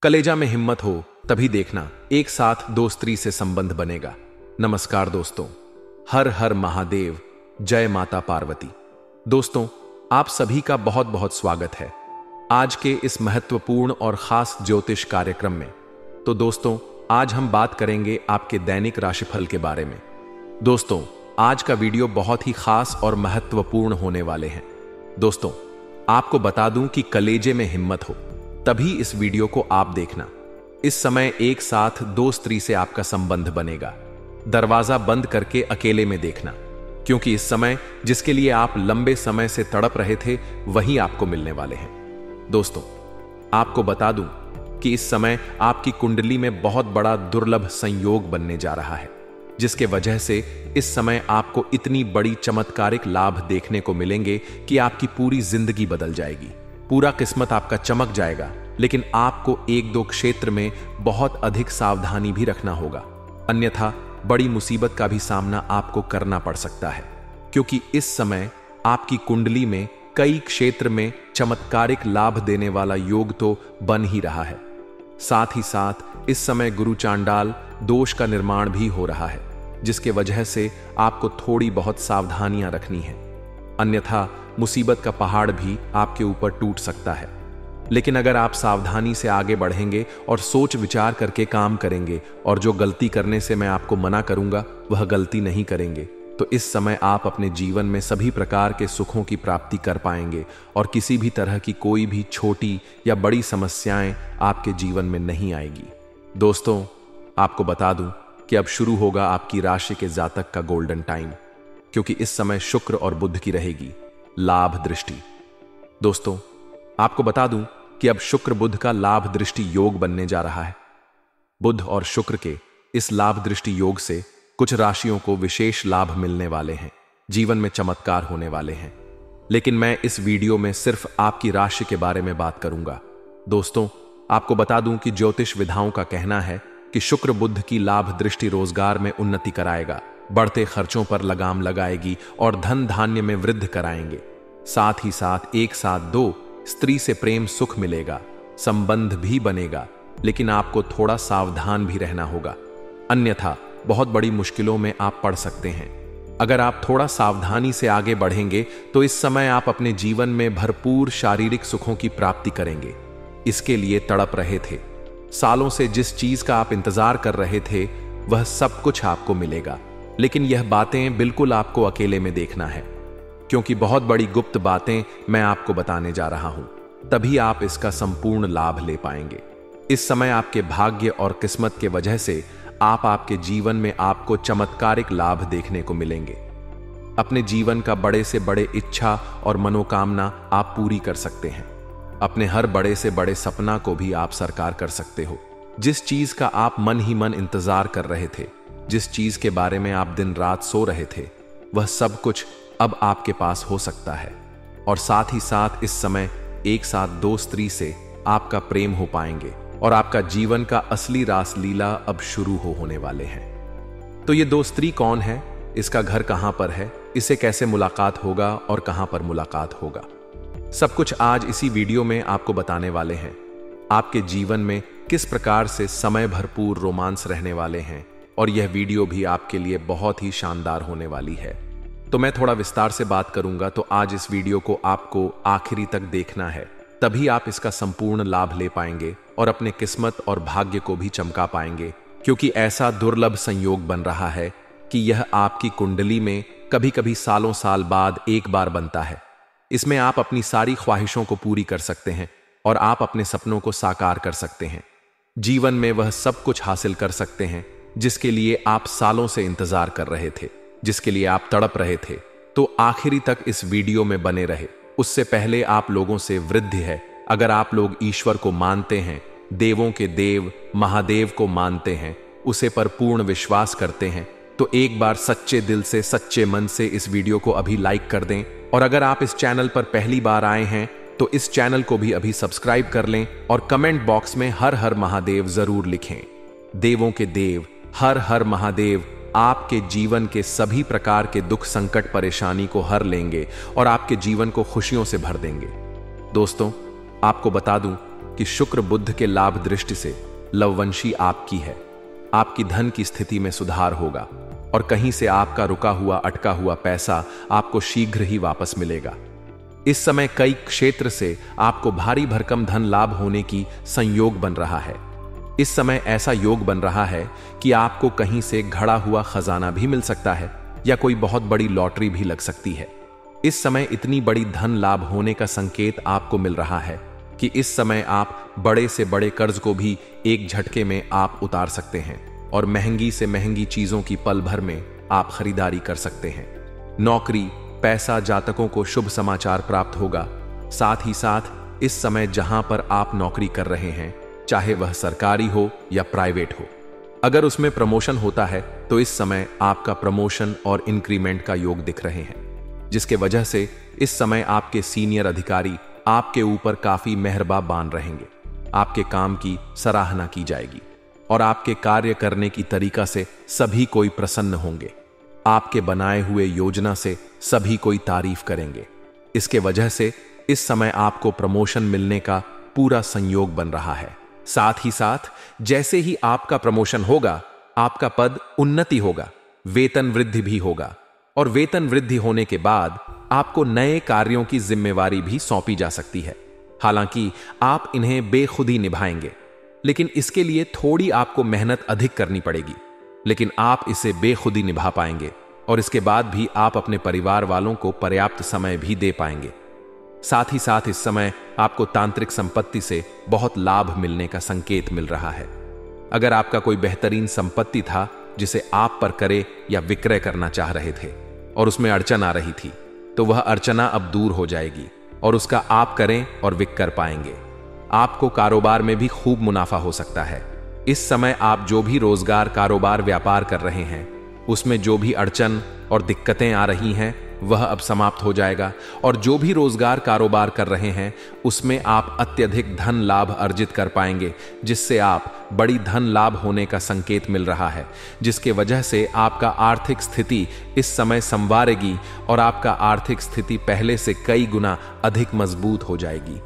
कलेजा में हिम्मत हो तभी देखना एक साथ दो स्त्री से संबंध बनेगा। नमस्कार दोस्तों, हर हर महादेव, जय माता पार्वती। दोस्तों, आप सभी का बहुत बहुत स्वागत है आज के इस महत्वपूर्ण और खास ज्योतिष कार्यक्रम में। तो दोस्तों, आज हम बात करेंगे आपके दैनिक राशिफल के बारे में। दोस्तों, आज का वीडियो बहुत ही खास और महत्वपूर्ण होने वाले हैं। दोस्तों, आपको बता दूं कि कलेजे में हिम्मत हो तभी इस वीडियो को आप देखना। इस समय एक साथ दो स्त्री से आपका संबंध बनेगा। दरवाजा बंद करके अकेले में देखना, क्योंकि इस समय जिसके लिए आप लंबे समय से तड़प रहे थे वही आपको मिलने वाले हैं। दोस्तों, आपको बता दूं कि इस समय आपकी कुंडली में बहुत बड़ा दुर्लभ संयोग बनने जा रहा है, जिसके वजह से इस समय आपको इतनी बड़ी चमत्कारिक लाभ देखने को मिलेंगे कि आपकी पूरी जिंदगी बदल जाएगी। पूरा किस्मत आपका चमक जाएगा, लेकिन आपको एक दो क्षेत्र में बहुत अधिक सावधानी भी रखना होगा, अन्यथा बड़ी मुसीबत का भी सामना आपको करना पड़ सकता है। क्योंकि इस समय आपकी कुंडली में कई क्षेत्र में चमत्कारिक लाभ देने वाला योग तो बन ही रहा है। साथ ही साथ इस समय गुरु चांडाल दोष का निर्माण भी हो रहा है, जिसके वजह से आपको थोड़ी बहुत सावधानियां रखनी है, अन्यथा मुसीबत का पहाड़ भी आपके ऊपर टूट सकता है। लेकिन अगर आप सावधानी से आगे बढ़ेंगे और सोच विचार करके काम करेंगे और जो गलती करने से मैं आपको मना करूंगा वह गलती नहीं करेंगे, तो इस समय आप अपने जीवन में सभी प्रकार के सुखों की प्राप्ति कर पाएंगे और किसी भी तरह की कोई भी छोटी या बड़ी समस्याएं आपके जीवन में नहीं आएगी। दोस्तों, आपको बता दूं कि अब शुरू होगा आपकी राशि के जातक का गोल्डन टाइम, क्योंकि इस समय शुक्र और बुध की रहेगी लाभ दृष्टि। दोस्तों, आपको बता दूं कि अब शुक्र बुध का लाभ दृष्टि योग बनने जा रहा है। बुध और शुक्र के इस लाभ दृष्टि योग से कुछ राशियों को विशेष लाभ मिलने वाले हैं, जीवन में चमत्कार होने वाले हैं। लेकिन मैं इस वीडियो में सिर्फ आपकी राशि के बारे में बात करूंगा। दोस्तों, आपको बता दूं कि ज्योतिष विधाओं का कहना है कि शुक्र बुध की लाभ दृष्टि रोजगार में उन्नति कराएगा, बढ़ते खर्चों पर लगाम लगाएगी और धन धान्य में वृद्धि कराएंगे। साथ ही साथ एक साथ दो स्त्री से प्रेम सुख मिलेगा, संबंध भी बनेगा, लेकिन आपको थोड़ा सावधान भी रहना होगा, अन्यथा बहुत बड़ी मुश्किलों में आप पड़ सकते हैं। अगर आप थोड़ा सावधानी से आगे बढ़ेंगे तो इस समय आप अपने जीवन में भरपूर शारीरिक सुखों की प्राप्ति करेंगे। इसके लिए तड़प रहे थे, सालों से जिस चीज का आप इंतजार कर रहे थे वह सब कुछ आपको मिलेगा। लेकिन यह बातें बिल्कुल आपको अकेले में देखना है, क्योंकि बहुत बड़ी गुप्त बातें मैं आपको बताने जा रहा हूं, तभी आप इसका संपूर्ण लाभ ले पाएंगे। इस समय आपके भाग्य और किस्मत के वजह से आपके जीवन में आपको चमत्कारिक लाभ देखने को मिलेंगे। अपने जीवन का बड़े से बड़े इच्छा और मनोकामना आप पूरी कर सकते हैं। अपने हर बड़े से बड़े सपना को भी आप साकार कर सकते हो। जिस चीज का आप मन ही मन इंतजार कर रहे थे, जिस चीज के बारे में आप दिन रात सो रहे थे, वह सब कुछ अब आपके पास हो सकता है। और साथ ही साथ इस समय एक साथ दो स्त्री से आपका प्रेम हो पाएंगे और आपका जीवन का असली रासलीला अब शुरू होने वाले हैं। तो ये दो स्त्री कौन है, इसका घर कहां पर है, इसे कैसे मुलाकात होगा और कहां पर मुलाकात होगा, सब कुछ आज इसी वीडियो में आपको बताने वाले हैं। आपके जीवन में किस प्रकार से समय भरपूर रोमांस रहने वाले हैं, और यह वीडियो भी आपके लिए बहुत ही शानदार होने वाली है। तो मैं थोड़ा विस्तार से बात करूंगा, तो आज इस वीडियो को आपको आखिरी तक देखना है, तभी आप इसका संपूर्ण लाभ ले पाएंगे और अपने किस्मत और भाग्य को भी चमका पाएंगे। क्योंकि ऐसा दुर्लभ संयोग बन रहा है कि यह आपकी कुंडली में कभी कभी सालों साल बाद एक बार बनता है। इसमें आप अपनी सारी ख्वाहिशों को पूरी कर सकते हैं और आप अपने सपनों को साकार कर सकते हैं। जीवन में वह सब कुछ हासिल कर सकते हैं जिसके लिए आप सालों से इंतजार कर रहे थे, जिसके लिए आप तड़प रहे थे। तो आखिरी तक इस वीडियो में बने रहे। उससे पहले आप लोगों से वृद्धि है, अगर आप लोग ईश्वर को मानते हैं, देवों के देव महादेव को मानते हैं, उसे पर पूर्ण विश्वास करते हैं, तो एक बार सच्चे दिल से सच्चे मन से इस वीडियो को अभी लाइक कर दें। और अगर आप इस चैनल पर पहली बार आए हैं तो इस चैनल को भी अभी सब्सक्राइब कर लें और कमेंट बॉक्स में हर हर महादेव जरूर लिखें। देवों के देव हर हर महादेव आपके जीवन के सभी प्रकार के दुख संकट परेशानी को हर लेंगे और आपके जीवन को खुशियों से भर देंगे। दोस्तों, आपको बता दूं कि शुक्र बुध के लाभ दृष्टि से लववंशी आपकी है। आपकी धन की स्थिति में सुधार होगा और कहीं से आपका रुका हुआ अटका हुआ पैसा आपको शीघ्र ही वापस मिलेगा। इस समय कई क्षेत्र से आपको भारी भरकम धन लाभ होने की संयोग बन रहा है। इस समय ऐसा योग बन रहा है कि आपको कहीं से घड़ा हुआ खजाना भी मिल सकता है या कोई बहुत बड़ी लॉटरी भी लग सकती है। इस समय इतनी बड़ी धन लाभ होने का संकेत आपको मिल रहा है कि इस समय आप बड़े से बड़े कर्ज को भी एक झटके में आप उतार सकते हैं और महंगी से महंगी चीजों की पल भर में आप खरीदारी कर सकते हैं। नौकरी, पैसा, जातकों को शुभ समाचार प्राप्त होगा। साथ ही साथ इस समय जहां पर आप नौकरी कर रहे हैं, चाहे वह सरकारी हो या प्राइवेट हो, अगर उसमें प्रमोशन होता है तो इस समय आपका प्रमोशन और इंक्रीमेंट का योग दिख रहे हैं, जिसके वजह से इस समय आपके सीनियर अधिकारी आपके ऊपर काफी मेहरबान रहेंगे। आपके काम की सराहना की जाएगी और आपके कार्य करने की तरीका से सभी कोई प्रसन्न होंगे। आपके बनाए हुए योजना से सभी कोई तारीफ करेंगे। इसके वजह से इस समय आपको प्रमोशन मिलने का पूरा संयोग बन रहा है। साथ ही साथ जैसे ही आपका प्रमोशन होगा, आपका पद उन्नति होगा, वेतन वृद्धि भी होगा और वेतन वृद्धि होने के बाद आपको नए कार्यों की जिम्मेवारी भी सौंपी जा सकती है। हालांकि आप इन्हें बेखुदी निभाएंगे, लेकिन इसके लिए थोड़ी आपको मेहनत अधिक करनी पड़ेगी, लेकिन आप इसे बेखुदी निभा पाएंगे और इसके बाद भी आप अपने परिवार वालों को पर्याप्त समय भी दे पाएंगे। साथ ही साथ इस समय आपको तांत्रिक संपत्ति से बहुत लाभ मिलने का संकेत मिल रहा है। अगर आपका कोई बेहतरीन संपत्ति था जिसे आप पर करे या विक्रय करना चाह रहे थे और उसमें अड़चन आ रही थी, तो वह अड़चना अब दूर हो जाएगी और उसका आप करें और विक्रय कर पाएंगे। आपको कारोबार में भी खूब मुनाफा हो सकता है। इस समय आप जो भी रोजगार, कारोबार, व्यापार कर रहे हैं, उसमें जो भी अड़चन और दिक्कतें आ रही हैं वह अब समाप्त हो जाएगा और जो भी रोजगार, कारोबार कर रहे हैं उसमें आप अत्यधिक धन लाभ अर्जित कर पाएंगे, जिससे आप बड़ी धन लाभ होने का संकेत मिल रहा है, जिसके वजह से आपका आर्थिक स्थिति इस समय संवारेगी और आपका आर्थिक स्थिति पहले से कई गुना अधिक मजबूत हो जाएगी।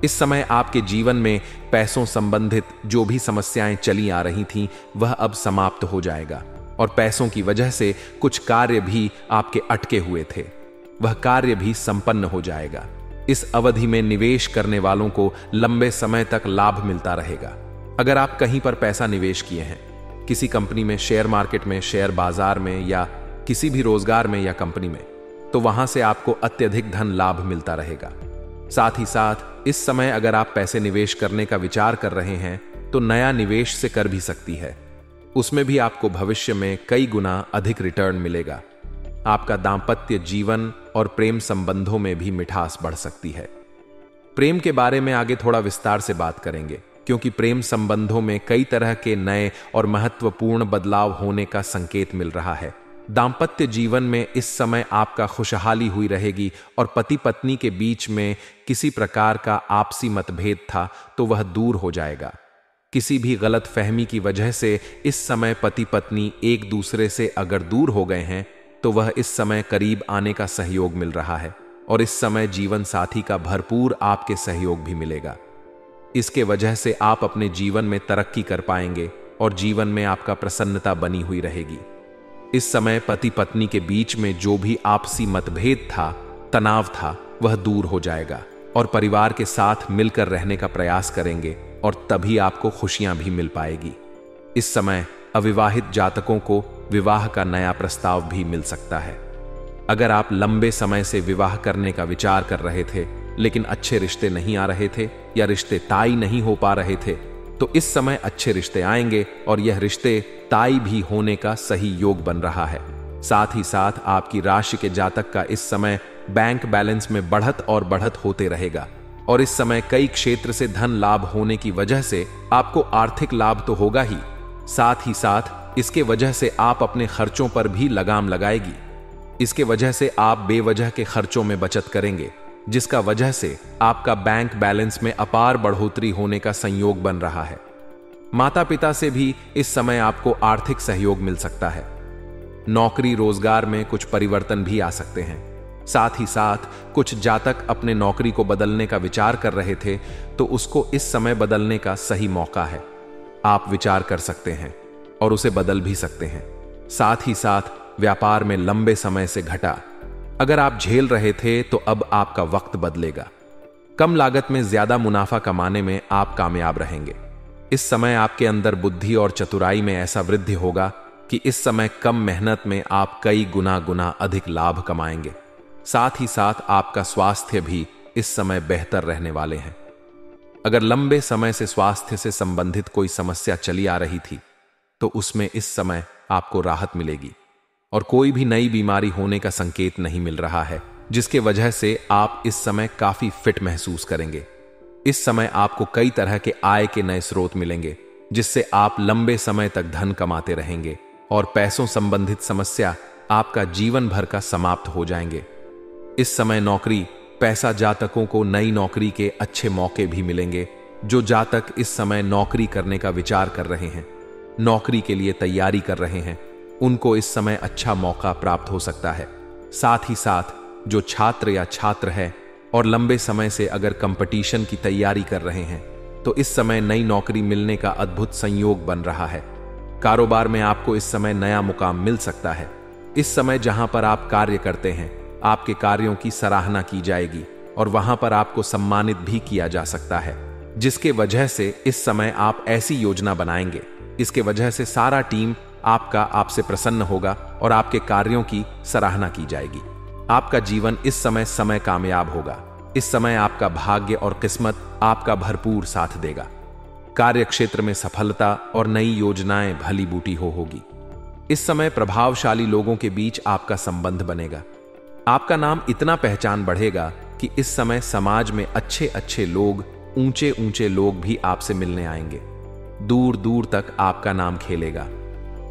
इस समय आपके जीवन में पैसों संबंधित जो भी समस्याएं चली आ रही थीं वह अब समाप्त हो जाएगा और पैसों की वजह से कुछ कार्य भी आपके अटके हुए थे, वह कार्य भी संपन्न हो जाएगा। इस अवधि में निवेश करने वालों को लंबे समय तक लाभ मिलता रहेगा। अगर आप कहीं पर पैसा निवेश किए हैं, किसी कंपनी में, शेयर मार्केट में, शेयर बाजार में या किसी भी रोजगार में या कंपनी में, तो वहां से आपको अत्यधिक धन लाभ मिलता रहेगा। साथ ही साथ इस समय अगर आप पैसे निवेश करने का विचार कर रहे हैं तो नया निवेश से कर भी सकती है। उसमें भी आपको भविष्य में कई गुना अधिक रिटर्न मिलेगा। आपका दांपत्य जीवन और प्रेम संबंधों में भी मिठास बढ़ सकती है। प्रेम के बारे में आगे थोड़ा विस्तार से बात करेंगे, क्योंकि प्रेम संबंधों में कई तरह के नए और महत्वपूर्ण बदलाव होने का संकेत मिल रहा है। दांपत्य जीवन में इस समय आपका खुशहाली हुई रहेगी और पति पत्नी के बीच में किसी प्रकार का आपसी मतभेद था तो वह दूर हो जाएगा। किसी भी गलत फहमी की वजह से इस समय पति पत्नी एक दूसरे से अगर दूर हो गए हैं तो वह इस समय करीब आने का सहयोग मिल रहा है और इस समय जीवन साथी का भरपूर आपके सहयोग भी मिलेगा। इसके वजह से आप अपने जीवन में तरक्की कर पाएंगे और जीवन में आपका प्रसन्नता बनी हुई रहेगी। इस समय पति पत्नी के बीच में जो भी आपसी मतभेद था, तनाव था, वह दूर हो जाएगा और परिवार के साथ मिलकर रहने का प्रयास करेंगे और तभी आपको खुशियां भी मिल पाएगी। इस समय अविवाहित जातकों को विवाह का नया प्रस्ताव भी मिल सकता है। अगर आप लंबे समय से विवाह करने का विचार कर रहे थे लेकिन अच्छे रिश्ते नहीं आ रहे थे या रिश्ते तय नहीं हो पा रहे थे, तो इस समय अच्छे रिश्ते आएंगे और यह रिश्ते तय भी होने का सही योग बन रहा है। साथ ही साथ आपकी राशि के जातक का इस समय बैंक बैलेंस में बढ़त और बढ़त होते रहेगा और इस समय कई क्षेत्र से धन लाभ होने की वजह से आपको आर्थिक लाभ तो होगा ही, साथ ही साथ इसके वजह से आप अपने खर्चों पर भी लगाम लगाएगी। इसके वजह से आप बेवजह के खर्चों में बचत करेंगे, जिसका वजह से आपका बैंक बैलेंस में अपार बढ़ोतरी होने का संयोग बन रहा है। माता पिता से भी इस समय आपको आर्थिक सहयोग मिल सकता है। नौकरी रोजगार में कुछ परिवर्तन भी आ सकते हैं। साथ ही साथ कुछ जातक अपने नौकरी को बदलने का विचार कर रहे थे, तो उसको इस समय बदलने का सही मौका है। आप विचार कर सकते हैं और उसे बदल भी सकते हैं। साथ ही साथ व्यापार में लंबे समय से घटा अगर आप झेल रहे थे, तो अब आपका वक्त बदलेगा। कम लागत में ज्यादा मुनाफा कमाने में आप कामयाब रहेंगे। इस समय आपके अंदर बुद्धि और चतुराई में ऐसा वृद्धि होगा कि इस समय कम मेहनत में आप कई गुना अधिक लाभ कमाएंगे। साथ ही साथ आपका स्वास्थ्य भी इस समय बेहतर रहने वाले हैं। अगर लंबे समय से स्वास्थ्य से संबंधित कोई समस्या चली आ रही थी, तो उसमें इस समय आपको राहत मिलेगी और कोई भी नई बीमारी होने का संकेत नहीं मिल रहा है, जिसके वजह से आप इस समय काफी फिट महसूस करेंगे। इस समय आपको कई तरह के आय के नए स्रोत मिलेंगे, जिससे आप लंबे समय तक धन कमाते रहेंगे और पैसों संबंधित समस्या आपका जीवन भर का समाप्त हो जाएंगे। इस समय नौकरी पैसा जातकों को नई नौकरी के अच्छे मौके भी मिलेंगे। जो जातक इस समय नौकरी करने का विचार कर रहे हैं, नौकरी के लिए तैयारी कर रहे हैं, उनको इस समय अच्छा मौका प्राप्त हो सकता है। साथ ही साथ जो छात्र या छात्र है और लंबे समय से अगर कंपटीशन की तैयारी कर रहे हैं, तो इस समय नई नौकरी मिलने का अद्भुत संयोग बन रहा है। कारोबार में आपको इस समय नया मुकाम मिल सकता है। इस समय जहां पर आप कार्य करते हैं, आपके कार्यों की सराहना की जाएगी और वहां पर आपको सम्मानित भी किया जा सकता है, जिसके वजह से इस समय आप ऐसी योजना बनाएंगे, इसके वजह से सारा टीम आपसे प्रसन्न होगा और आपके कार्यों की सराहना की जाएगी। आपका जीवन इस समय कामयाब होगा। इस समय आपका भाग्य और किस्मत आपका भरपूर साथ देगा। कार्य क्षेत्र में सफलता और नई योजनाएं भली बूटी होगी। इस समय प्रभावशाली लोगों के बीच आपका संबंध बनेगा। आपका नाम इतना पहचान बढ़ेगा कि इस समय समाज में अच्छे अच्छे लोग, ऊंचे ऊंचे लोग भी आपसे मिलने आएंगे। दूर दूर तक आपका नाम खेलेगा।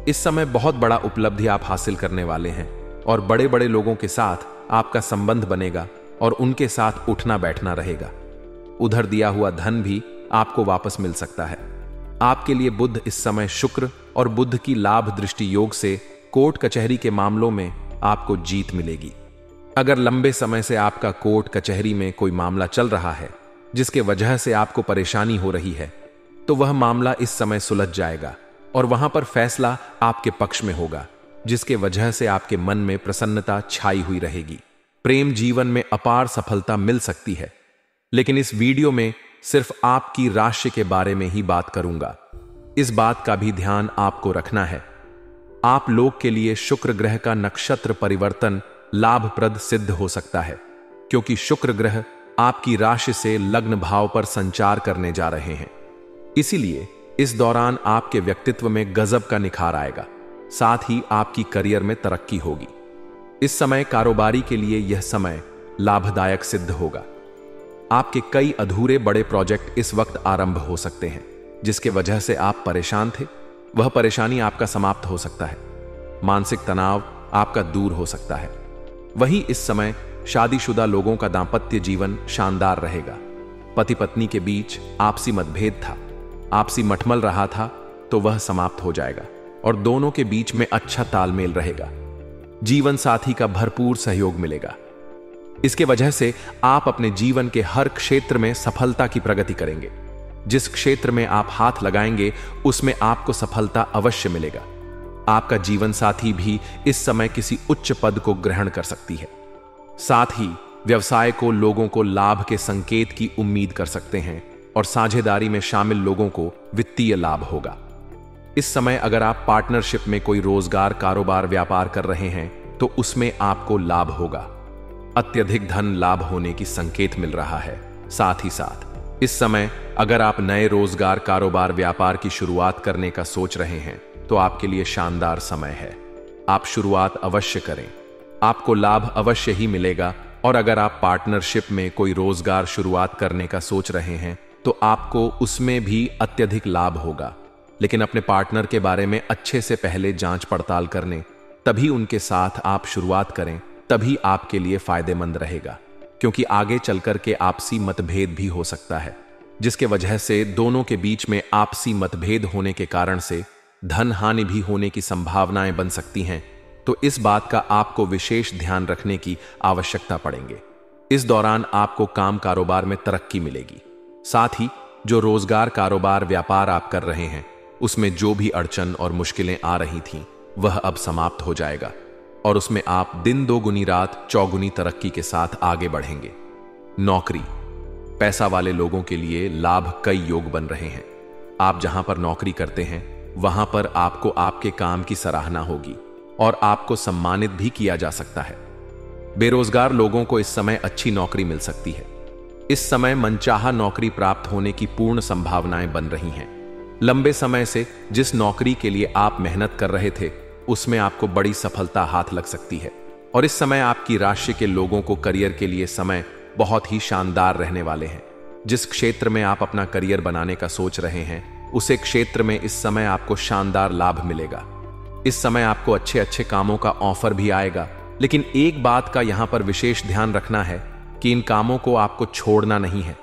इस समय बहुत बड़ा उपलब्धि आप हासिल करने वाले हैं और बड़े बड़े लोगों के साथ आपका संबंध बनेगा और उनके साथ उठना बैठना रहेगा। उधर दिया हुआ धन भी आपको वापस मिल सकता है। आपके लिए बुध इस समय शुक्र और बुध की लाभ दृष्टि योग से कोर्ट कचहरी के मामलों में आपको जीत मिलेगी। अगर लंबे समय से आपका कोर्ट कचहरी में कोई मामला चल रहा है, जिसके वजह से आपको परेशानी हो रही है, तो वह मामला इस समय सुलझ जाएगा और वहां पर फैसला आपके पक्ष में होगा, जिसके वजह से आपके मन में प्रसन्नता छाई हुई रहेगी। प्रेम जीवन में अपार सफलता मिल सकती है। लेकिन इस वीडियो में सिर्फ आपकी राशि के बारे में ही बात करूंगा। इस बात का भी ध्यान आपको रखना है। आप लोग के लिए शुक्र ग्रह का नक्षत्र परिवर्तन लाभप्रद सिद्ध हो सकता है, क्योंकि शुक्र ग्रह आपकी राशि से लग्न भाव पर संचार करने जा रहे हैं। इसीलिए इस दौरान आपके व्यक्तित्व में गजब का निखार आएगा। साथ ही आपकी करियर में तरक्की होगी। इस समय कारोबारी के लिए यह समय लाभदायक सिद्ध होगा। आपके कई अधूरे बड़े प्रोजेक्ट इस वक्त आरंभ हो सकते हैं, जिसके वजह से आप परेशान थे, वह परेशानी आपका समाप्त हो सकता है। मानसिक तनाव आपका दूर हो सकता है। वहीं इस समय शादीशुदा लोगों का दांपत्य जीवन शानदार रहेगा। पति पत्नी के बीच आपसी मतभेद था, आपसी मठमल रहा था, तो वह समाप्त हो जाएगा और दोनों के बीच में अच्छा तालमेल रहेगा। जीवन साथी का भरपूर सहयोग मिलेगा। इसके वजह से आप अपने जीवन के हर क्षेत्र में सफलता की प्रगति करेंगे। जिस क्षेत्र में आप हाथ लगाएंगे, उसमें आपको सफलता अवश्य मिलेगा। आपका जीवन साथी भी इस समय किसी उच्च पद को ग्रहण कर सकती है। साथ ही व्यवसाय को लोगों को लाभ के संकेत की उम्मीद कर सकते हैं और साझेदारी में शामिल लोगों को वित्तीय लाभ होगा। इस समय अगर आप पार्टनरशिप में कोई रोजगार, कारोबार, व्यापार कर रहे हैं, तो उसमें आपको लाभ होगा। अत्यधिक धन लाभ होने की संकेत मिल रहा है। साथ ही साथ इस समय अगर आप नए रोजगार, कारोबार, व्यापार की शुरुआत करने का सोच रहे हैं, तो आपके लिए शानदार समय है। आप शुरुआत अवश्य करें, आपको लाभ अवश्य ही मिलेगा। और अगर आप पार्टनरशिप में कोई रोजगार शुरुआत करने का सोच रहे हैं, तो आपको उसमें भी अत्यधिक लाभ होगा। लेकिन अपने पार्टनर के बारे में अच्छे से पहले जांच पड़ताल करने, तभी उनके साथ आप शुरुआत करें, तभी आपके लिए फायदेमंद रहेगा। क्योंकि आगे चलकर के आपसी मतभेद भी हो सकता है, जिसके वजह से दोनों के बीच में आपसी मतभेद होने के कारण से धन हानि भी होने की संभावनाएं बन सकती हैं। तो इस बात का आपको विशेष ध्यान रखने की आवश्यकता पड़ेंगे। इस दौरान आपको काम कारोबार में तरक्की मिलेगी। साथ ही जो रोजगार, कारोबार, व्यापार आप कर रहे हैं उसमें जो भी अड़चन और मुश्किलें आ रही थीं वह अब समाप्त हो जाएगा और उसमें आप दिन दोगुनी रात चौगुनी तरक्की के साथ आगे बढ़ेंगे। नौकरी, पैसा वाले लोगों के लिए लाभ कई योग बन रहे हैं। आप जहां पर नौकरी करते हैं वहां पर आपको आपके काम की सराहना होगी और आपको सम्मानित भी किया जा सकता है। बेरोजगार लोगों को इस समय अच्छी नौकरी मिल सकती है। इस समय मनचाहा नौकरी प्राप्त होने की पूर्ण संभावनाएं बन रही हैं। लंबे समय से जिस नौकरी के लिए आप मेहनत कर रहे थे उसमें आपको बड़ी सफलता हाथ लग सकती है और इस समय आपकी राशि के लोगों को करियर के लिए समय बहुत ही शानदार रहने वाले हैं। जिस क्षेत्र में आप अपना करियर बनाने का सोच रहे हैं उसे क्षेत्र में इस समय आपको शानदार लाभ मिलेगा। इस समय आपको अच्छे अच्छे कामों का ऑफर भी आएगा, लेकिन एक बात का यहां पर विशेष ध्यान रखना है कि इन कामों को आपको छोड़ना नहीं है।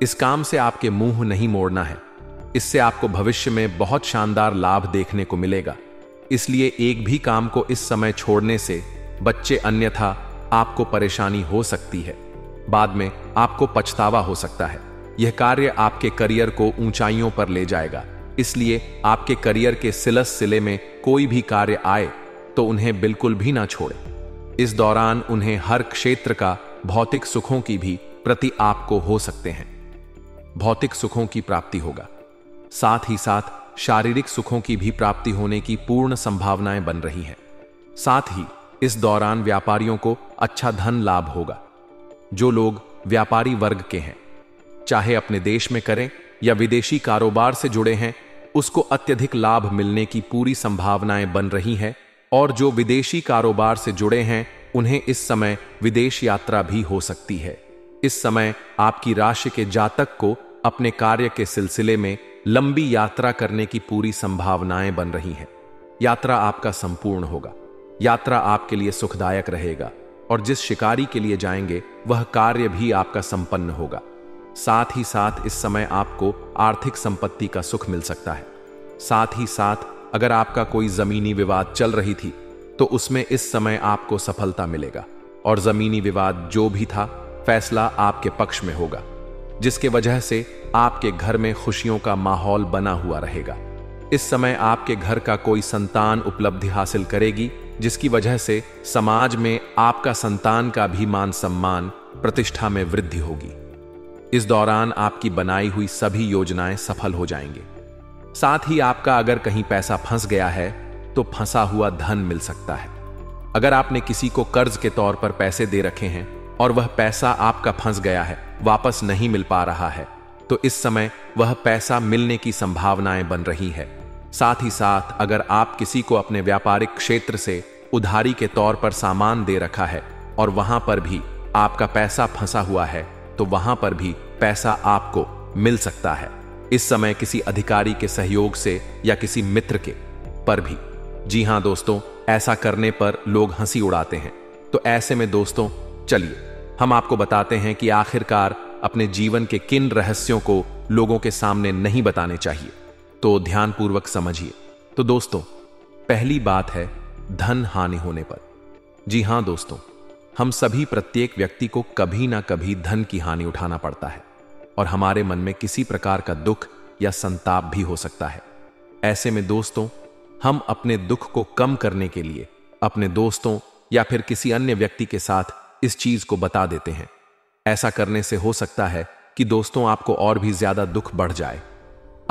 इस काम से आपके मुंह नहीं मोड़ना है। इससे आपको भविष्य में बहुत शानदार लाभ देखने को मिलेगा। इसलिए एक भी काम को इस समय छोड़ने से बच्चे, अन्यथा आपको परेशानी हो सकती है। बाद में आपको पछतावा हो सकता है। यह कार्य आपके करियर को ऊंचाइयों पर ले जाएगा। इसलिए आपके करियर के सिलसिले में कोई भी कार्य आए तो उन्हें बिल्कुल भी ना छोड़ें। इस दौरान उन्हें हर क्षेत्र का भौतिक सुखों की भी प्रति आपको हो सकते हैं। भौतिक सुखों की प्राप्ति होगा, साथ ही साथ शारीरिक सुखों की भी प्राप्ति होने की पूर्ण संभावनाएं बन रही हैं। साथ ही इस दौरान व्यापारियों को अच्छा धन लाभ होगा। जो लोग व्यापारी वर्ग के हैं, चाहे अपने देश में करें या विदेशी कारोबार से जुड़े हैं, उसको अत्यधिक लाभ मिलने की पूरी संभावनाएं बन रही हैं और जो विदेशी कारोबार से जुड़े हैं उन्हें इस समय विदेश यात्रा भी हो सकती है। इस समय आपकी राशि के जातक को अपने कार्य के सिलसिले में लंबी यात्रा करने की पूरी संभावनाएं बन रही हैं। यात्रा आपका संपूर्ण होगा। यात्रा आपके लिए सुखदायक रहेगा और जिस शिकारी के लिए जाएंगे वह कार्य भी आपका संपन्न होगा। साथ ही साथ इस समय आपको आर्थिक संपत्ति का सुख मिल सकता है। साथ ही साथ अगर आपका कोई जमीनी विवाद चल रही थी तो उसमें इस समय आपको सफलता मिलेगा और जमीनी विवाद जो भी था फैसला आपके पक्ष में होगा, जिसके वजह से आपके घर में खुशियों का माहौल बना हुआ रहेगा। इस समय आपके घर का कोई संतान उपलब्धि हासिल करेगी, जिसकी वजह से समाज में आपका संतान का भी मान सम्मान, प्रतिष्ठा में वृद्धि होगी। इस दौरान आपकी बनाई हुई सभी योजनाएं सफल हो जाएंगे। साथ ही आपका अगर कहीं पैसा फंस गया है तो फंसा हुआ धन मिल सकता है। अगर आपने किसी को कर्ज के तौर पर पैसे दे रखे हैं और वह पैसा आपका फंस गया है, वापस नहीं मिल पा रहा है, तो इस समय वह पैसा मिलने की संभावनाएं बन रही है। साथ ही साथ अगर आप किसी को अपने व्यापारिक क्षेत्र से उधारी के तौर पर सामान दे रखा है और वहां पर भी आपका पैसा फंसा हुआ है, तो वहां पर भी पैसा आपको मिल सकता है। इस समय किसी अधिकारी के सहयोग से या किसी मित्र के पर भी। जी हां दोस्तों, ऐसा करने पर लोग हंसी उड़ाते हैं। तो ऐसे में दोस्तों चलिए हम आपको बताते हैं कि आखिरकार अपने जीवन के किन रहस्यों को लोगों के सामने नहीं बताने चाहिए। तो ध्यानपूर्वक समझिए। तो दोस्तों, पहली बात है धन हानि होने पर। जी हां दोस्तों, हम सभी प्रत्येक व्यक्ति को कभी ना कभी धन की हानि उठाना पड़ता है और हमारे मन में किसी प्रकार का दुख या संताप भी हो सकता है। ऐसे में दोस्तों, हम अपने दुख को कम करने के लिए अपने दोस्तों या फिर किसी अन्य व्यक्ति के साथ इस चीज को बता देते हैं। ऐसा करने से हो सकता है कि दोस्तों आपको और भी ज्यादा दुख बढ़ जाए।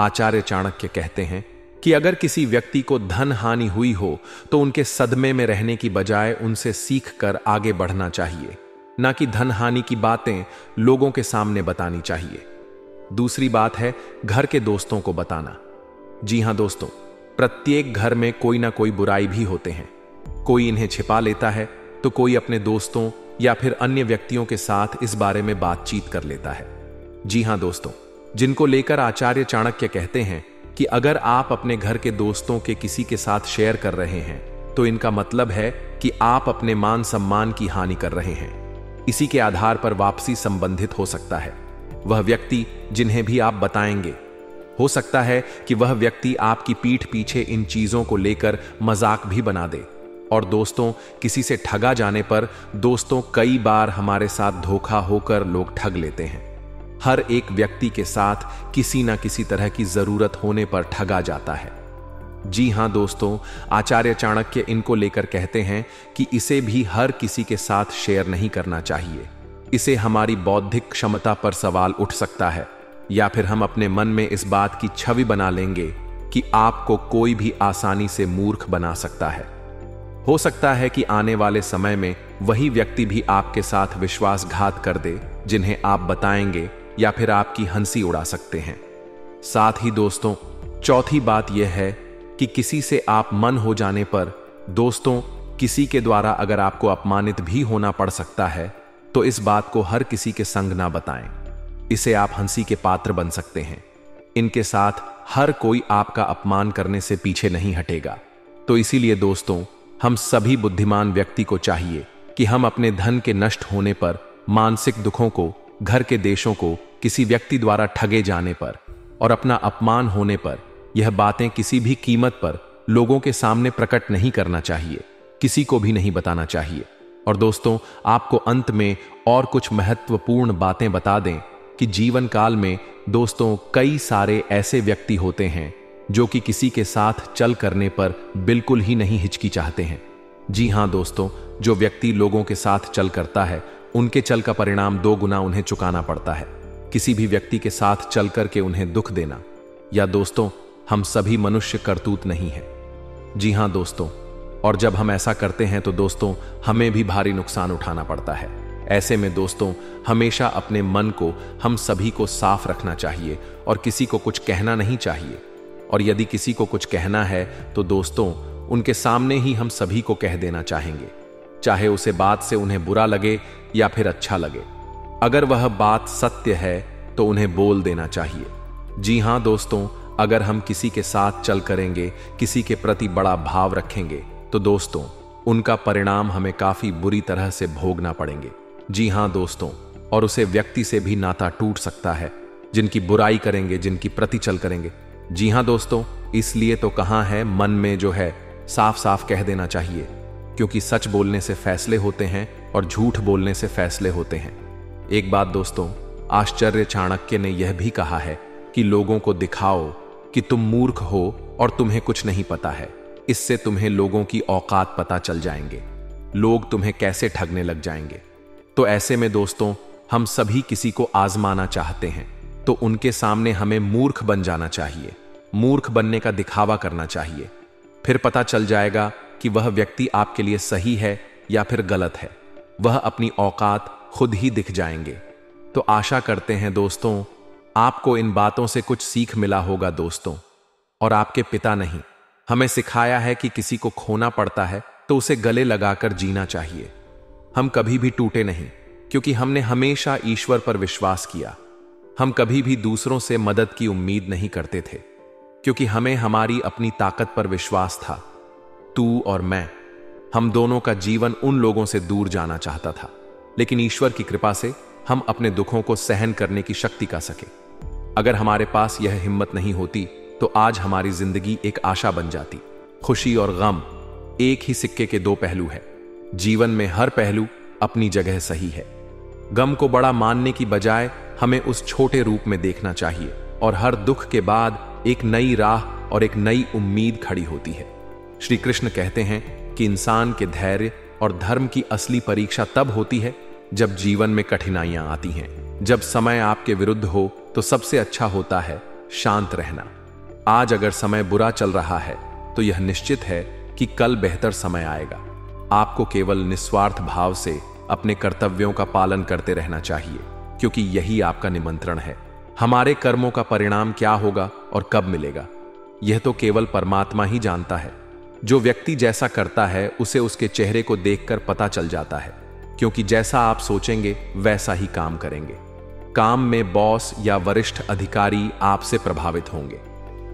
आचार्य चाणक्य कहते हैं कि अगर किसी व्यक्ति को धन हानि हुई हो तो उनके सदमे में रहने की बजाय उनसे सीख कर आगे बढ़ना चाहिए, ना कि धन हानि की बातें लोगों के सामने बतानी चाहिए। दूसरी बात है घर के दोस्तों को बताना। जी हां दोस्तों, प्रत्येक घर में कोई ना कोई बुराई भी होते हैं। कोई इन्हें छिपा लेता है तो कोई अपने दोस्तों या फिर अन्य व्यक्तियों के साथ इस बारे में बातचीत कर लेता है। जी हां दोस्तों, जिनको लेकर आचार्य चाणक्य कहते हैं कि अगर आप अपने घर के दोस्तों के किसी के साथ शेयर कर रहे हैं तो इनका मतलब है कि आप अपने मान सम्मान की हानि कर रहे हैं। इसी के आधार पर वापसी संबंधित हो सकता है। वह व्यक्ति जिन्हें भी आप बताएंगे, हो सकता है कि वह व्यक्ति आपकी पीठ पीछे इन चीजों को लेकर मजाक भी बना दे। और दोस्तों, किसी से ठगा जाने पर दोस्तों कई बार हमारे साथ धोखा होकर लोग ठग लेते हैं। हर एक व्यक्ति के साथ किसी ना किसी तरह की जरूरत होने पर ठगा जाता है। जी हां दोस्तों, आचार्य चाणक्य इनको लेकर कहते हैं कि इसे भी हर किसी के साथ शेयर नहीं करना चाहिए। इसे हमारी बौद्धिक क्षमता पर सवाल उठ सकता है, या फिर हम अपने मन में इस बात की छवि बना लेंगे कि आपको कोई भी आसानी से मूर्ख बना सकता है। हो सकता है कि आने वाले समय में वही व्यक्ति भी आपके साथ विश्वासघात कर दे जिन्हें आप बताएंगे, या फिर आपकी हंसी उड़ा सकते हैं। साथ ही दोस्तों, चौथी बात यह है कि किसी से आप मन हो जाने पर दोस्तों, किसी के द्वारा अगर आपको अपमानित भी होना पड़ सकता है तो इस बात को हर किसी के संग ना बताएं। इसे आप हंसी के पात्र बन सकते हैं। इनके साथ हर कोई आपका अपमान करने से पीछे नहीं हटेगा। तो इसीलिए दोस्तों, हम सभी बुद्धिमान व्यक्ति को चाहिए कि हम अपने धन के नष्ट होने पर, मानसिक दुखों को, घर के देशों को, किसी व्यक्ति द्वारा ठगे जाने पर और अपना अपमान होने पर यह बातें किसी भी कीमत पर लोगों के सामने प्रकट नहीं करना चाहिए, किसी को भी नहीं बताना चाहिए। और दोस्तों, आपको अंत में और कुछ महत्वपूर्ण बातें बता दें कि जीवन काल में दोस्तों कई सारे ऐसे व्यक्ति होते हैं जो कि किसी के साथ चल करने पर बिल्कुल ही नहीं हिचकिचाते हैं। जी हां दोस्तों, जो व्यक्ति लोगों के साथ चल करता है उनके चल का परिणाम 2 गुना उन्हें चुकाना पड़ता है। किसी भी व्यक्ति के साथ चल करके उन्हें दुख देना, या दोस्तों, हम सभी मनुष्य करतूत नहीं है। जी हां दोस्तों, और जब हम ऐसा करते हैं तो दोस्तों हमें भी भारी नुकसान उठाना पड़ता है। ऐसे में दोस्तों, हमेशा अपने मन को हम सभी को साफ रखना चाहिए और किसी को कुछ कहना नहीं चाहिए। और यदि किसी को कुछ कहना है तो दोस्तों उनके सामने ही हम सभी को कह देना चाहेंगे, चाहे उसे बात से उन्हें बुरा लगे या फिर अच्छा लगे। अगर वह बात सत्य है तो उन्हें बोल देना चाहिए। जी हां दोस्तों, अगर हम किसी के साथ चल करेंगे, किसी के प्रति बड़ा भाव रखेंगे तो दोस्तों उनका परिणाम हमें काफी बुरी तरह से भोगना पड़ेंगे। जी हां दोस्तों, और उसे व्यक्ति से भी नाता टूट सकता है जिनकी बुराई करेंगे, जिनकी प्रति चल करेंगे। जी हां दोस्तों, इसलिए तो कहा है मन में जो है साफ साफ कह देना चाहिए, क्योंकि सच बोलने से फैसले होते हैं और झूठ बोलने से फैसले होते हैं। एक बात दोस्तों, आचार्य चाणक्य ने यह भी कहा है कि लोगों को दिखाओ कि तुम मूर्ख हो और तुम्हें कुछ नहीं पता है। इससे तुम्हें लोगों की औकात पता चल जाएंगे, लोग तुम्हें कैसे ठगने लग जाएंगे। तो ऐसे में दोस्तों, हम सभी किसी को आजमाना चाहते हैं तो उनके सामने हमें मूर्ख बन जाना चाहिए, मूर्ख बनने का दिखावा करना चाहिए। फिर पता चल जाएगा कि वह व्यक्ति आपके लिए सही है या फिर गलत है। वह अपनी औकात खुद ही दिख जाएंगे। तो आशा करते हैं दोस्तों आपको इन बातों से कुछ सीख मिला होगा दोस्तों। और आपके पिता नहीं, हमें सिखाया है कि किसी को खोना पड़ता है तो उसे गले लगाकर जीना चाहिए। हम कभी भी टूटे नहीं, क्योंकि हमने हमेशा ईश्वर पर विश्वास किया। हम कभी भी दूसरों से मदद की उम्मीद नहीं करते थे, क्योंकि हमें हमारी अपनी ताकत पर विश्वास था। तू और मैं, हम दोनों का जीवन उन लोगों से दूर जाना चाहता था, लेकिन ईश्वर की कृपा से हम अपने दुखों को सहन करने की शक्ति का सके। अगर हमारे पास यह हिम्मत नहीं होती तो आज हमारी जिंदगी एक आशा बन जाती। खुशी और गम एक ही सिक्के के 2 पहलू है। जीवन में हर पहलू अपनी जगह सही है। गम को बड़ा मानने की बजाय हमें उस छोटे रूप में देखना चाहिए, और हर दुख के बाद एक नई राह और एक नई उम्मीद खड़ी होती है। श्री कृष्ण कहते हैं कि इंसान के धैर्य और धर्म की असली परीक्षा तब होती है जब जीवन में कठिनाइयां आती हैं। जब समय आपके विरुद्ध हो तो सबसे अच्छा होता है शांत रहना। आज अगर समय बुरा चल रहा है तो यह निश्चित है कि कल बेहतर समय आएगा। आपको केवल निस्वार्थ भाव से अपने कर्तव्यों का पालन करते रहना चाहिए, क्योंकि यही आपका निमंत्रण है। हमारे कर्मों का परिणाम क्या होगा और कब मिलेगा, यह तो केवल परमात्मा ही जानता है। जो व्यक्ति जैसा करता है उसे उसके चेहरे को देखकर पता चल जाता है, क्योंकि जैसा आप सोचेंगे वैसा ही काम करेंगे। काम में बॉस या वरिष्ठ अधिकारी आपसे प्रभावित होंगे।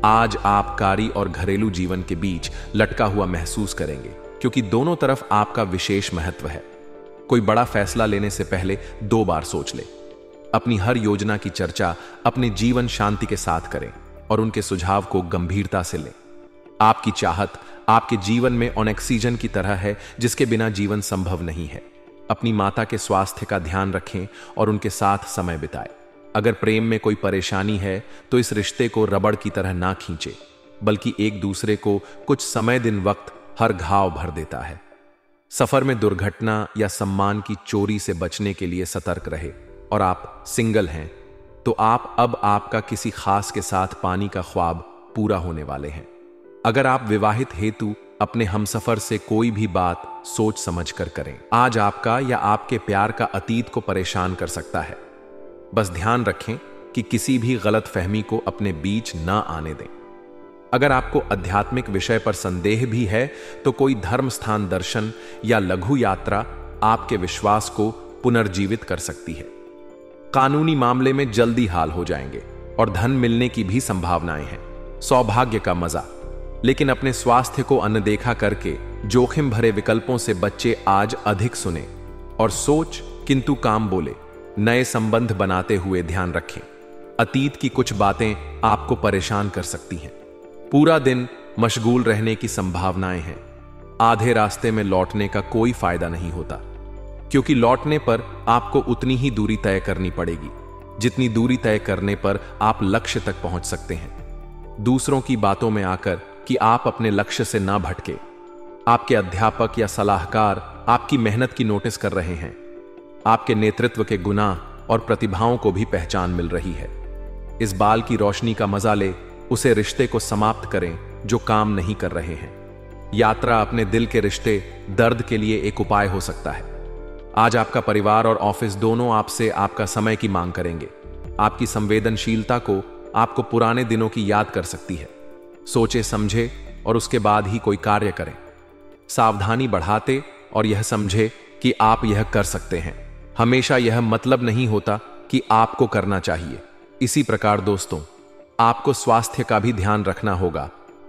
आज आप कारी और घरेलू जीवन के बीच लटका हुआ महसूस करेंगे, क्योंकि दोनों तरफ आपका विशेष महत्व है। कोई बड़ा फैसला लेने से पहले 2 बार सोच ले। अपनी हर योजना की चर्चा अपने जीवन शांति के साथ करें और उनके सुझाव को गंभीरता से लें। आपकी चाहत आपके जीवन में ऑक्सीजन की तरह है, जिसके बिना जीवन संभव नहीं है। अपनी माता के स्वास्थ्य का ध्यान रखें और उनके साथ समय बिताएं। अगर प्रेम में कोई परेशानी है तो इस रिश्ते को रबड़ की तरह ना खींचे, बल्कि एक दूसरे को कुछ समय दिन वक्त हर घाव भर देता है। सफर में दुर्घटना या सम्मान की चोरी से बचने के लिए सतर्क रहे। और आप सिंगल हैं तो अब आपका किसी खास के साथ पानी का ख्वाब पूरा होने वाले हैं। अगर आप विवाहित हेतु अपने हमसफर से कोई भी बात सोच समझ कर करें। आज आपका या आपके प्यार का अतीत को परेशान कर सकता है। बस ध्यान रखें कि किसी भी गलत फहमी को अपने बीच ना आने दें। अगर आपको आध्यात्मिक विषय पर संदेह भी है तो कोई धर्म स्थान दर्शन या लघु यात्रा आपके विश्वास को पुनर्जीवित कर सकती है। कानूनी मामले में जल्दी हाल हो जाएंगे और धन मिलने की भी संभावनाएं हैं। सौभाग्य का मजा। लेकिन अपने स्वास्थ्य को अनदेखा करके जोखिम भरे विकल्पों से बच्चे आज अधिक सुने और सोच किंतु काम बोले। नए संबंध बनाते हुए ध्यान रखें, अतीत की कुछ बातें आपको परेशान कर सकती हैं। पूरा दिन मशगूल रहने की संभावनाएं हैं। आधे रास्ते में लौटने का कोई फायदा नहीं होता, क्योंकि लौटने पर आपको उतनी ही दूरी तय करनी पड़ेगी जितनी दूरी तय करने पर आप लक्ष्य तक पहुंच सकते हैं। दूसरों की बातों में आकर कि आप अपने लक्ष्य से ना भटके। आपके अध्यापक या सलाहकार आपकी मेहनत की नोटिस कर रहे हैं। आपके नेतृत्व के गुनाह और प्रतिभाओं को भी पहचान मिल रही है। इस बाल की रोशनी का मजा ले, उसे रिश्ते को समाप्त करें जो काम नहीं कर रहे हैं। यात्रा अपने दिल के रिश्ते दर्द के लिए एक उपाय हो सकता है। आज आपका परिवार और ऑफिस दोनों आपसे आपका समय की मांग करेंगे। आपकी संवेदनशीलता को आपको पुराने दिनों की याद कर सकती है। सोचे समझे और उसके बाद ही कोई कार्य करें। सावधानी बढ़ाते और यह समझे कि आप यह कर सकते हैं। हमेशा यह मतलब नहीं होता कि आपको करना चाहिए। इसी प्रकार दोस्तों, आपको स्वास्थ्य का भी ध्यान रखना होगा।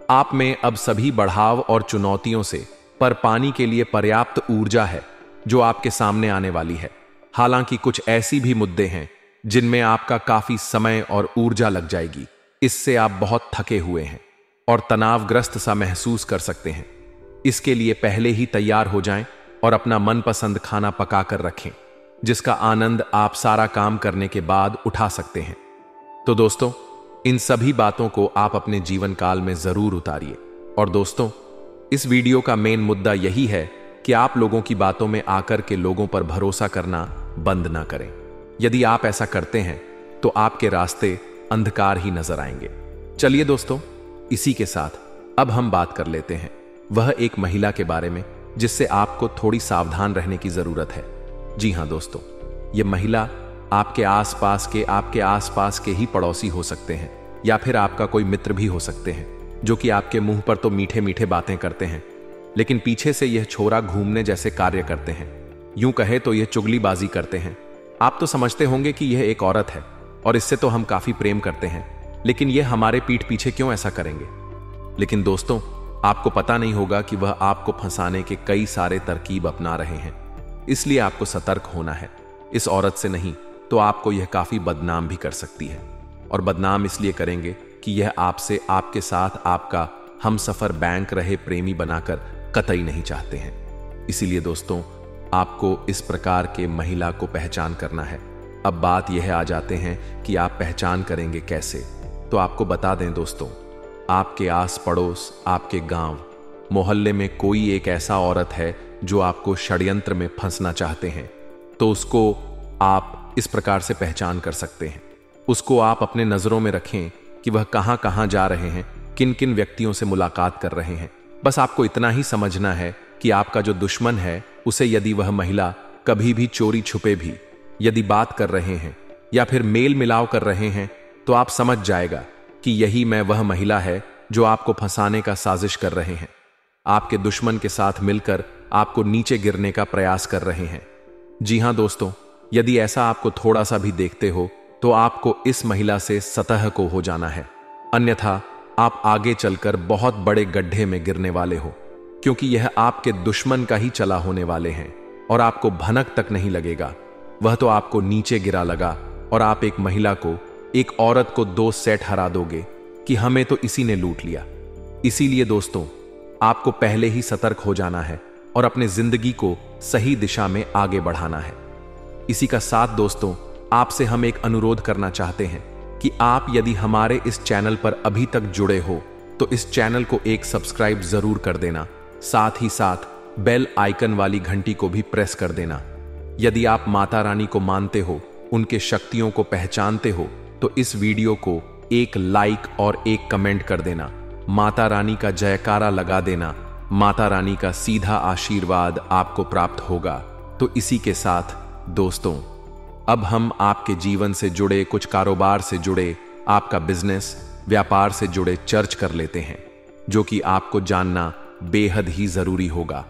आप में अब सभी बढ़ाव और चुनौतियों से पर पानी के लिए पर्याप्त ऊर्जा है जो आपके सामने आने वाली है। हालांकि कुछ ऐसी भी मुद्दे हैं जिनमें आपका काफी समय और ऊर्जा लग जाएगी। इससे आप बहुत थके हुए हैं और तनावग्रस्त सा महसूस कर सकते हैं। इसके लिए पहले ही तैयार हो जाएं और अपना मनपसंद खाना पका कर रखें, जिसका आनंद आप सारा काम करने के बाद उठा सकते हैं। तो दोस्तों, इन सभी बातों को आप अपने जीवन काल में जरूर उतारिए। और दोस्तों, इस वीडियो का मेन मुद्दा यही है कि आप लोगों की बातों में आकर के लोगों पर भरोसा करना बंद ना करें। यदि आप ऐसा करते हैं तो आपके रास्ते अंधकार ही नजर आएंगे। चलिए दोस्तों, इसी के साथ अब हम बात कर लेते हैं वह एक महिला के बारे में जिससे आपको थोड़ी सावधान रहने की जरूरत है। जी हां दोस्तों, यह महिला आपके आसपास के ही पड़ोसी हो सकते हैं, या फिर आपका कोई मित्र भी हो सकते हैं, जो कि आपके मुंह पर तो मीठे मीठे बातें करते हैं, लेकिन पीछे से यह छोरा घूमने जैसे कार्य करते हैं। यूं कहे तो यह चुगलीबाजी करते हैं। आप तो समझते होंगे कि यह एक औरत है और इससे तो हम काफी प्रेम करते हैं, लेकिन यह हमारे पीठ पीछे क्यों ऐसा करेंगे। लेकिन दोस्तों, आपको पता नहीं होगा कि वह आपको फंसाने के कई सारे तरकीब अपना रहे हैं। इसलिए आपको सतर्क होना है। इस औरत से नहीं तो आपको यह काफी बदनाम भी कर सकती है। और बदनाम इसलिए करेंगे कि यह आपसे आपके साथ आपका हमसफर बैंक रहे प्रेमी बनाकर कतई नहीं चाहते हैं। इसीलिए दोस्तों, आपको इस प्रकार के महिला को पहचान करना है। अब बात यह आ जाते हैं कि आप पहचान करेंगे कैसे। तो आपको बता दें दोस्तों, आपके आस पड़ोस, आपके गांव, मोहल्ले में कोई एक ऐसा औरत है जो आपको षड्यंत्र में फंसना चाहते हैं, तो उसको आप इस प्रकार से पहचान कर सकते हैं। उसको आप अपने नजरों में रखें कि वह कहां कहां जा रहे हैं, किन किन व्यक्तियों से मुलाकात कर रहे हैं। बस आपको इतना ही समझना है कि आपका जो दुश्मन है, उसे यदि वह महिला कभी भी चोरी छुपे भी यदि बात कर रहे हैं या फिर मेल मिलाव कर रहे हैं, तो आप समझ जाएगा कि यही मैं वह महिला है जो आपको फंसाने का साजिश कर रहे हैं। आपके दुश्मन के साथ मिलकर आपको नीचे गिरने का प्रयास कर रहे हैं। जी हां दोस्तों, यदि ऐसा आपको थोड़ा सा भी देखते हो तो आपको इस महिला से सतर्क को हो जाना है, अन्यथा आप आगे चलकर बहुत बड़े गड्ढे में गिरने वाले हो, क्योंकि यह आपके दुश्मन का ही चला होने वाले हैं और आपको भनक तक नहीं लगेगा। वह तो आपको नीचे गिरा लगा और आप एक महिला को, एक औरत को 2 सेट हरा दोगे कि हमें तो इसी ने लूट लिया। इसीलिए दोस्तों, आपको पहले ही सतर्क हो जाना है और अपने जिंदगी को सही दिशा में आगे बढ़ाना है। इसी का साथ दोस्तों, आपसे हम एक अनुरोध करना चाहते हैं कि आप यदि हमारे इस चैनल पर अभी तक जुड़े हो तो इस चैनल को एक सब्सक्राइब जरूर कर देना, साथ ही साथ बेल आइकन वाली घंटी को भी प्रेस कर देना। यदि आप माता रानी को मानते हो, उनके शक्तियों को पहचानते हो, तो इस वीडियो को एक लाइक और एक कमेंट कर देना। माता रानी का जयकारा लगा देना। माता रानी का सीधा आशीर्वाद आपको प्राप्त होगा। तो इसी के साथ दोस्तों, अब हम आपके जीवन से जुड़े, कुछ कारोबार से जुड़े, आपका बिजनेस, व्यापार से जुड़े चर्च कर लेते हैं, जो कि आपको जानना बेहद ही जरूरी होगा।